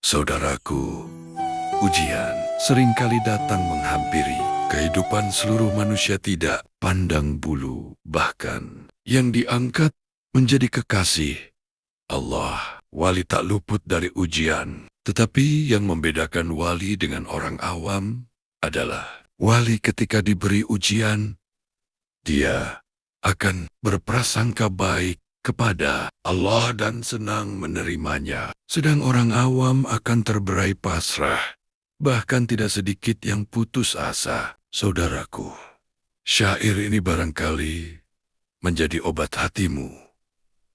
Saudaraku, ujian seringkali datang menghampiri kehidupan seluruh manusia, tidak pandang bulu, bahkan yang diangkat menjadi kekasih Allah. Wali tak luput dari ujian, tetapi yang membedakan wali dengan orang awam adalah wali ketika diberi ujian, dia akan berprasangka baik kepada Allah dan senang menerimanya. Sedang orang awam akan terberai pasrah, bahkan tidak sedikit yang putus asa. Saudaraku, syair ini barangkali menjadi obat hatimu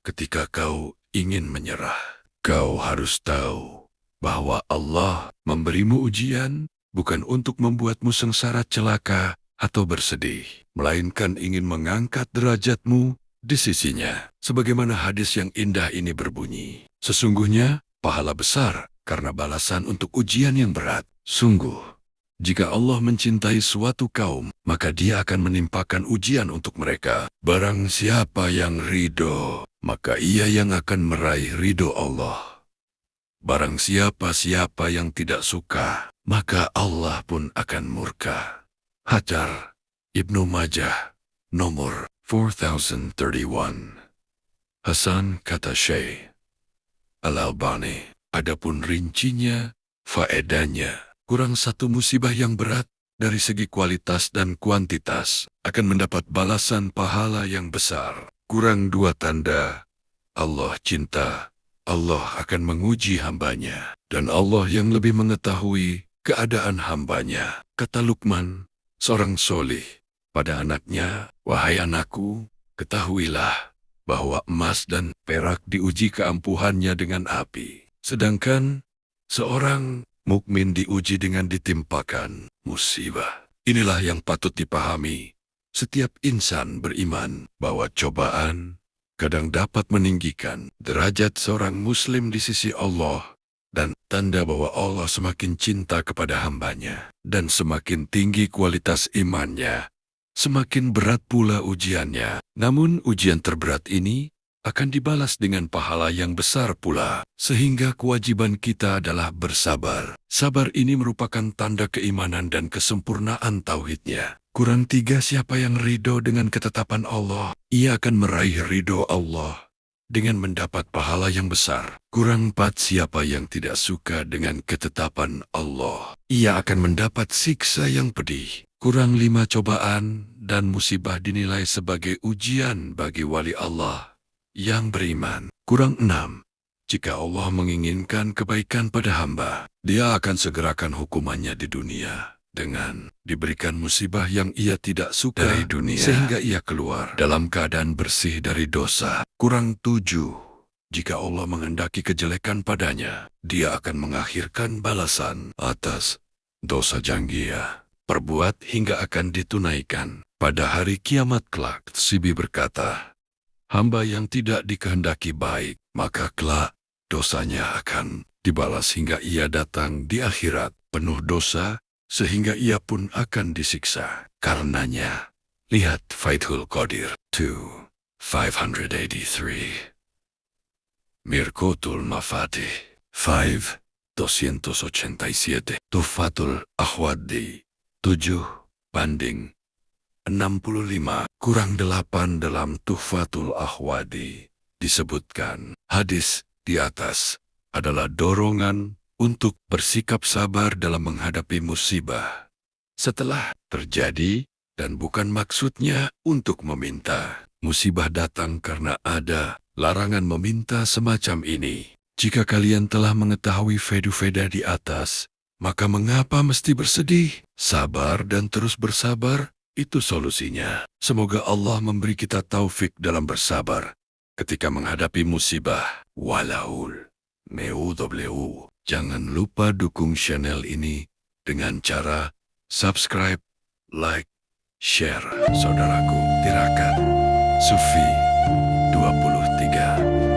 ketika kau ingin menyerah. Kau harus tahu bahwa Allah memberimu ujian bukan untuk membuatmu sengsara, celaka, atau bersedih, melainkan ingin mengangkat derajatmu di sisinya. Sebagaimana hadis yang indah ini berbunyi, sesungguhnya pahala besar karena balasan untuk ujian yang berat. Sungguh, jika Allah mencintai suatu kaum, maka Dia akan menimpakan ujian untuk mereka. Barang siapa yang ridho, maka ia yang akan meraih ridho Allah. Barang siapa yang tidak suka, maka Allah pun akan murka. Hajar, Ibnu Majah, nomor 4031. Hasan kata Syekh Al-Albani, adapun rincinya, faedahnya, kurang satu musibah yang berat dari segi kualitas dan kuantitas akan mendapat balasan pahala yang besar. Kurang dua tanda, Allah cinta, Allah akan menguji hambanya, dan Allah yang lebih mengetahui keadaan hambanya. Kata Luqman, seorang solih, pada anaknya, wahai anakku, ketahuilah bahwa emas dan perak diuji keampuhannya dengan api, sedangkan seorang mukmin diuji dengan ditimpakan musibah. Inilah yang patut dipahami setiap insan beriman, bahwa cobaan kadang dapat meninggikan derajat seorang muslim di sisi Allah, dan tanda bahwa Allah semakin cinta kepada hambanya, dan semakin tinggi kualitas imannya, semakin berat pula ujiannya. Namun ujian terberat ini akan dibalas dengan pahala yang besar pula, sehingga kewajiban kita adalah bersabar. Sabar ini merupakan tanda keimanan dan kesempurnaan tauhidnya. Kurang tiga, siapa yang ridho dengan ketetapan Allah, ia akan meraih ridho Allah dengan mendapat pahala yang besar. Kurang empat, siapa yang tidak suka dengan ketetapan Allah, ia akan mendapat siksa yang pedih. Kurang lima, cobaan dan musibah dinilai sebagai ujian bagi wali Allah yang beriman. Kurang enam, jika Allah menginginkan kebaikan pada hamba, Dia akan segerakan hukumannya di dunia dengan diberikan musibah yang ia tidak suka dari dunia, sehingga ia keluar dalam keadaan bersih dari dosa. Kurang tujuh, jika Allah menghendaki kejelekan padanya, Dia akan mengakhirkan balasan atas dosa yang ia perbuat hingga akan ditunaikan pada hari kiamat kelak. Sibi berkata, hamba yang tidak dikehendaki baik, maka kelak dosanya akan dibalas hingga ia datang di akhirat penuh dosa, sehingga ia pun akan disiksa karenanya. Lihat Faithul Qadir 2, 583. Mirkotul Mafatih 5, 287. Tufatul Ahwadi 7/65. Kurang 8 dalam Tuhfatul Ahwadi disebutkan, hadis di atas adalah dorongan untuk bersikap sabar dalam menghadapi musibah setelah terjadi, dan bukan maksudnya untuk meminta. Musibah datang karena ada larangan meminta semacam ini. Jika kalian telah mengetahui faedah di atas, maka mengapa mesti bersedih? Sabar dan terus bersabar, itu solusinya. Semoga Allah memberi kita taufik dalam bersabar ketika menghadapi musibah. Walaul MEUW. Jangan lupa dukung channel ini dengan cara subscribe, like, share. Saudaraku, Tirakat Sufi 23.